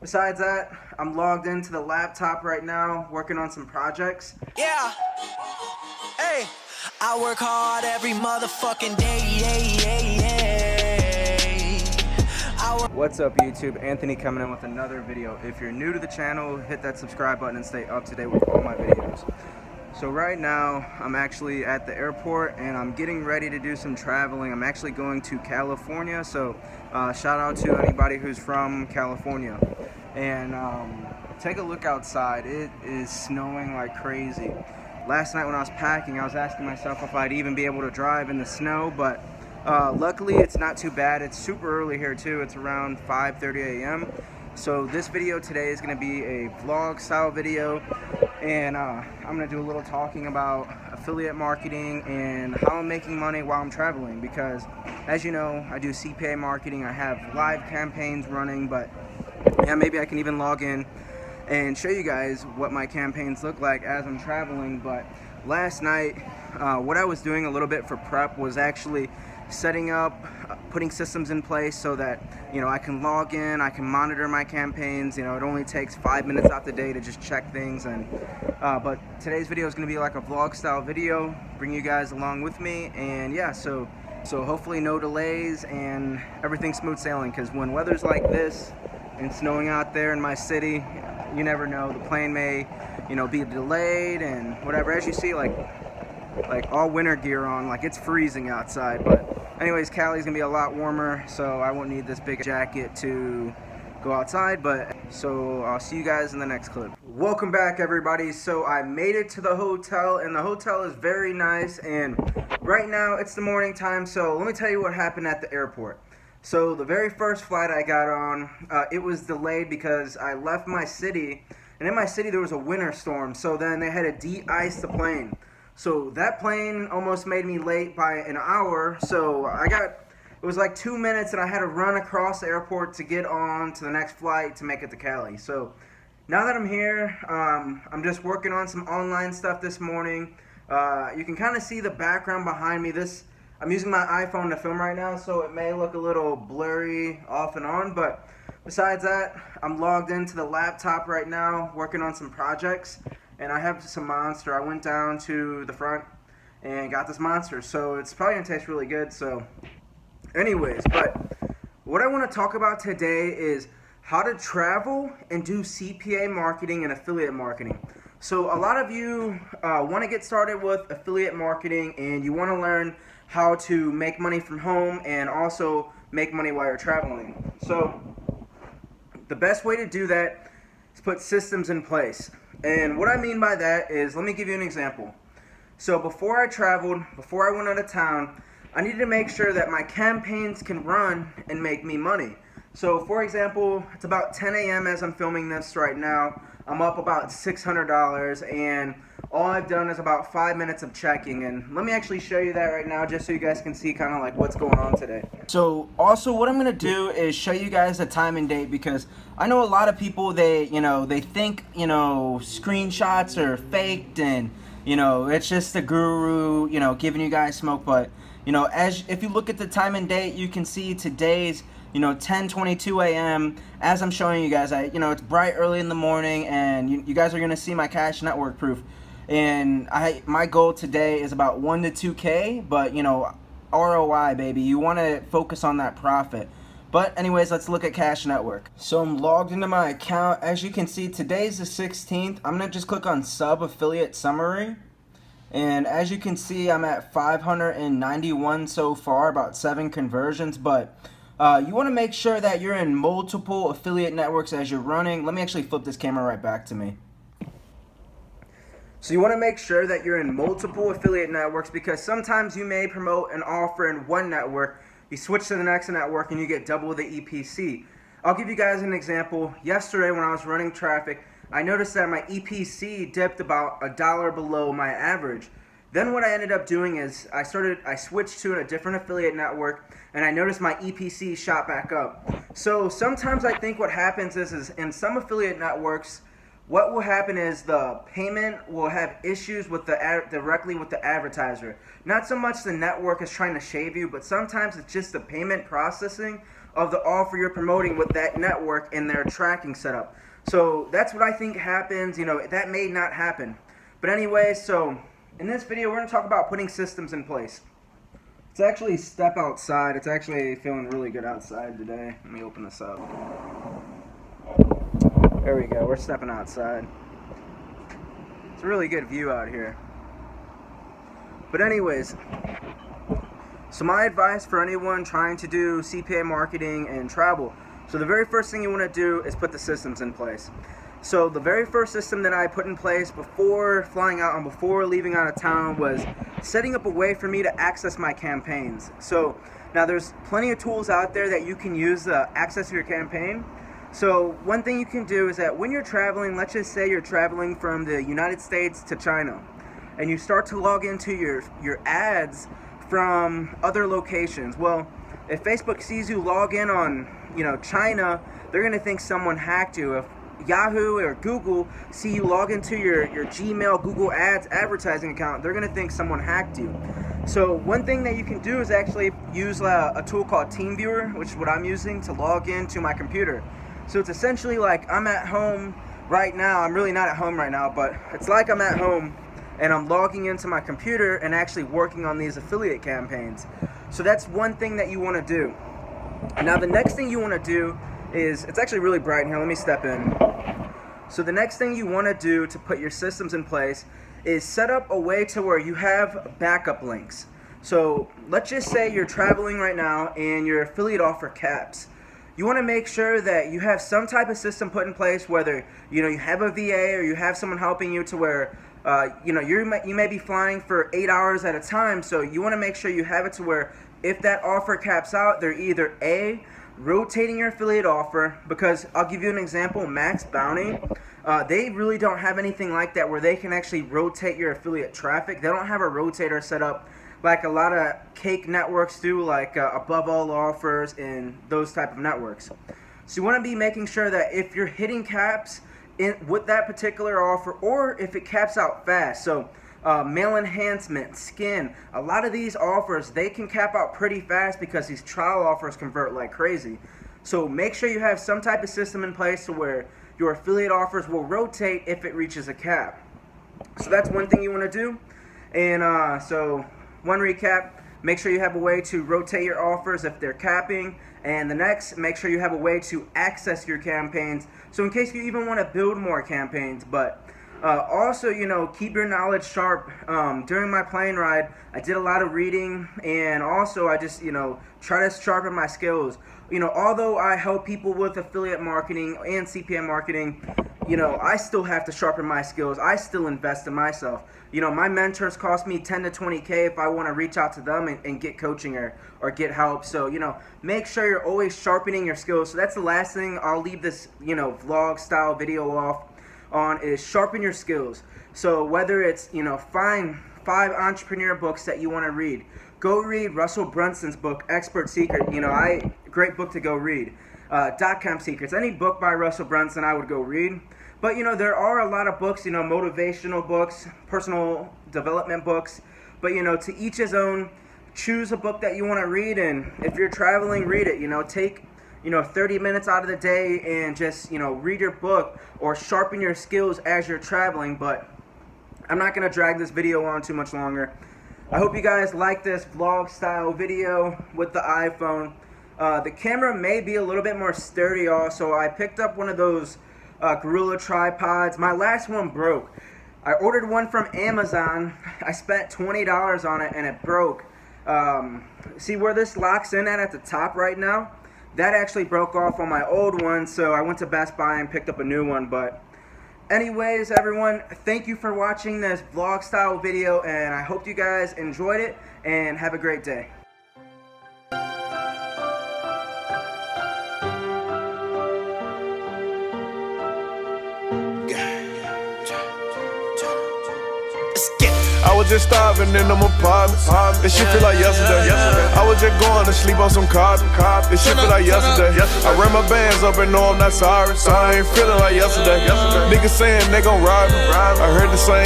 besides that, I'm logged into the laptop right now, working on some projects. Yeah. Hey, I work hard every motherfucking day. What's up, YouTube? Anthony coming in with another video. If you're new to the channel, hit that subscribe button and stay up to date with all my videos. So right now, I'm actually at the airport and I'm getting ready to do some traveling. I'm actually going to California, so shout out to anybody who's from California. And take a look outside. It is snowing like crazy. Last night when I was packing, I was asking myself if I'd even be able to drive in the snow, but luckily it's not too bad. It's super early here too. It's around 5:30 a.m. So this video today is going to be a vlog style video, and I'm going to do a little talking about affiliate marketing and how I'm making money while I'm traveling, because as you know, I do CPA marketing. I have live campaigns running, but yeah, maybe I can even log in and show you guys what my campaigns look like as I'm traveling. But last night, what I was doing a little bit for prep was actually setting up, putting systems in place so that, you know, I can log in, I can monitor my campaigns. You know, it only takes 5 minutes out the day to just check things. And but today's video is going to be like a vlog style video, bring you guys along with me. And yeah, so hopefully no delays and everything smooth sailing, because when weather's like this and snowing out there in my city, you never know, the plane may, you know, be delayed and whatever. As you see, like all winter gear on, like it's freezing outside. But anyways, Cali's gonna be a lot warmer, so I won't need this big jacket to go outside. But so I'll see you guys in the next clip. Welcome back, everybody. So I made it to the hotel, and the hotel is very nice, and right now it's the morning time. So let me tell you what happened at the airport. So the very first flight I got on, it was delayed because I left my city, and in my city there was a winter storm, so then they had to de-ice the plane. So that plane almost made me late by an hour, so it was like 2 minutes, and I had to run across the airport to get on to the next flight to make it to Cali. So now that I'm here, I'm just working on some online stuff this morning. You can kind of see the background behind me. I'm using my iPhone to film right now, so it may look a little blurry off and on, but besides that, I'm logged into the laptop right now, working on some projects, and I have some Monster. I went down to the front and got this Monster, so it's probably going to taste really good. So anyways, but what I want to talk about today is how to travel and do CPA marketing and affiliate marketing. So a lot of you want to get started with affiliate marketing, and you want to learn how to make money from home and also make money while you're traveling. So the best way to do that is put systems in place. And what I mean by that is, let me give you an example. So before I traveled, before I went out of town, I needed to make sure that my campaigns can run and make me money. So for example, it's about 10 a.m. as I'm filming this right now. I'm up about $600, and all I've done is about 5 minutes of checking. And let me actually show you that right now, just so you guys can see kind of like what's going on today. So also what I'm going to do is show you guys the time and date, because I know a lot of people, they think, screenshots are faked, and, it's just the guru, giving you guys smoke. But, if you look at the time and date, you can see today's 10:22 a.m. as I'm showing you guys. It's bright early in the morning, and you guys are gonna see my cash network proof. And my goal today is about 1 to 2K, but ROI, baby. You want to focus on that profit. But anyways, let's look at cash network. So I'm logged into my account. As you can see, today's the 16th. I'm gonna just click on sub affiliate summary. And as you can see, I'm at 591 so far, about 7 conversions. But you want to make sure that you're in multiple affiliate networks as you're running. Let me actually flip this camera right back to me. So you want to make sure that you're in multiple affiliate networks, because sometimes you may promote an offer in one network, you switch to the next network, and you get double the EPC. I'll give you guys an example. Yesterday when I was running traffic, I noticed that my EPC dipped about $1 below my average. Then what I ended up doing is I switched to a different affiliate network, and I noticed my EPC shot back up. So sometimes I think what happens is in some affiliate networks, what will happen is the payment will have issues with directly with the advertiser. Not so much the network is trying to shave you, but sometimes it's just the payment processing of the offer you're promoting with that network and their tracking setup. So that's what I think happens. You know, that may not happen. But anyway, so in this video, we're going to talk about putting systems in place. Let's actually step outside. It's actually feeling really good outside today. Let me open this up. There we go. We're stepping outside. It's a really good view out here. But anyways, so my advice for anyone trying to do CPA marketing and travel. So the very first thing you want to do is put the systems in place. So the very first system that I put in place before flying out and before leaving out of town was setting up a way for me to access my campaigns. So now there's plenty of tools out there that you can use to access your campaign. So one thing you can do is that when you're traveling, let's just say you're traveling from the United States to China, and you start to log into your ads from other locations. Well, if Facebook sees you log in on, China, they're gonna think someone hacked you. If Yahoo or Google see you log into your Gmail, Google Ads advertising account, they're gonna think someone hacked you. So one thing that you can do is actually use a tool called TeamViewer, which is what I'm using to log into my computer. So it's essentially like I'm at home right now. I'm really not at home right now, but it's like I'm at home and I'm logging into my computer and actually working on these affiliate campaigns. So that's one thing that you want to do. Now the next thing you want to do is, it's actually really bright in here, let me step in. So the next thing you want to do to put your systems in place is set up a way to where you have backup links. So let's just say you're traveling right now and your affiliate offer caps. You want to make sure that you have some type of system put in place, whether you have a VA or you have someone helping you to where you may be flying for 8 hours at a time. So you want to make sure you have it to where if that offer caps out, they're either A, rotating your affiliate offer, because I'll give you an example, Max Bounty, they really don't have anything like that where they can actually rotate your affiliate traffic. They don't have a rotator set up like a lot of cake networks do, like Above All Offers and those type of networks. So you want to be making sure that if you're hitting caps with that particular offer, or if it caps out fast, so Male Enhancement, Skin, a lot of these offers, they can cap out pretty fast because these trial offers convert like crazy. So make sure you have some type of system in place to where your affiliate offers will rotate if it reaches a cap. So that's one thing you want to do. And so one recap, make sure you have a way to rotate your offers if they're capping. And the next, make sure you have a way to access your campaigns, so in case you even want to build more campaigns. But also, keep your knowledge sharp. During my plane ride, I did a lot of reading, and also I just, try to sharpen my skills. Although I help people with affiliate marketing and CPA marketing, I still have to sharpen my skills. I still invest in myself. My mentors cost me 10 to 20K if I want to reach out to them and get coaching or get help. So, make sure you're always sharpening your skills. So that's the last thing I'll leave this, vlog style video off on, is sharpen your skills. So whether it's, find 5 entrepreneur books that you want to read. Go read Russell Brunson's book, Expert Secret. Great book to go read. .com Secrets. Any book by Russell Brunson I would go read. But there are a lot of books, motivational books, personal development books. But to each his own. Choose a book that you want to read, and if you're traveling, read it. Take 30 minutes out of the day and just read your book or sharpen your skills as you're traveling. But I'm not going to drag this video on too much longer. I hope you guys like this vlog style video with the iPhone. The camera may be a little bit more sturdy also. I picked up one of those Gorilla tripods. My last one broke. I ordered one from Amazon. I spent $20 on it and it broke. See where this locks in at the top right now? That actually broke off on my old one, so I went to Best Buy and picked up a new one. But anyways, everyone, thank you for watching this vlog style video, and I hope you guys enjoyed it, and have a great day. I was just starving in them apartments. This shit feel like yesterday. I was just going to sleep on some carpet. This shit feel like yesterday. I ran my bands up and know I'm not sorry, so I ain't feeling like yesterday. Niggas saying they gon' rob me. I heard the same.